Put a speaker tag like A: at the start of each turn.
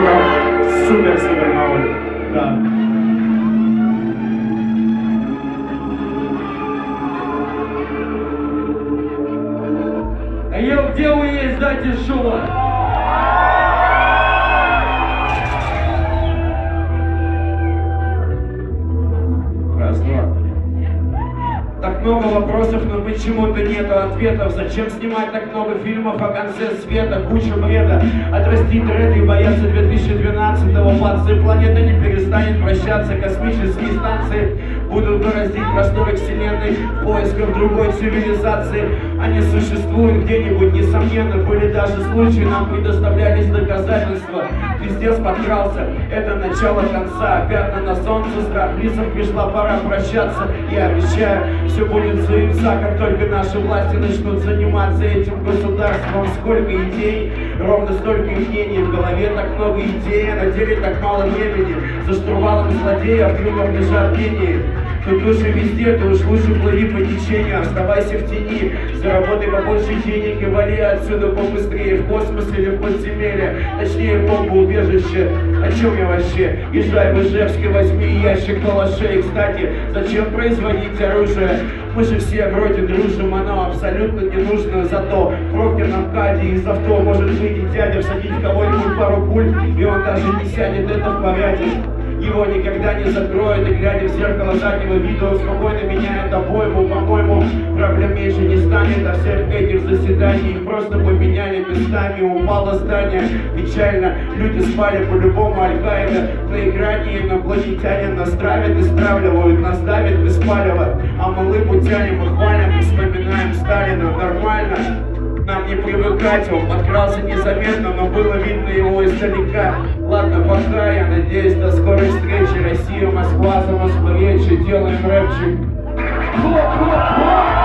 A: Супер-супер новый. Да.
B: Йоу, где вы есть, дайте шума!
A: Раз, два. Так много вопросов, но почему-то нету ответов. Зачем снимать так много фильмов о конце света? Куча бреда. Отрастить дреды и бояться 2012-го. Панцирь планеты не перестанет вращаться. Космические станции будут бороздить просторы вселенной в поисках другой цивилизации. Они существуют где-нибудь, несомненно. Были даже случаи, нам предоставлялись доказательства. Пиздец подкрался, это начало конца. Пятна на солнце, страх лицах, пришла пора прощаться. Я обещаю, все будет заимца, как только наши власти начнут заниматься этим государством. Сколько идей, ровно столько и мнений. В голове так много идей, а на деле так мало времени. За штурвалом злодея в трюмах лежат гении. Тут лучше везде, ты уж лучше плыви по течению. Оставайся в тени, заработай побольше денег и вали отсюда побыстрее. В космос или в подземелье, точнее в бомбоубежище. О чем я вообще? Езжай в Ижевск и возьми ящик калашей. Кстати, зачем производить оружие? Мы же все вроде дружим, оно абсолютно не нужно. Зато в пробке КАДе из авто может выйти дядя, всадить в кого-нибудь пару пуль, и он даже не сядет, это в порядке. Его никогда не закроют, и глядя в зеркало заднего вида, он спокойно меняет обойму. По-моему, проблем меньше не станет, а всех этих заседаний их просто поменяли местами. Упало здание, печально, люди спали, по-любому Аль-Каида на экране инопланетянин настравит, исправливают, нас давит без палева. А мы лыбу тянем и хвалим, вспоминаем Сталина. Нормально, нам не привыкать, он подкрался незаметно, но было видно его издалека. Ладно, пока, я надеюсь, до скорой встречи. Россия, Москва, за Москву речи, делаем рэпчик. Хлоп, хлоп, хлоп.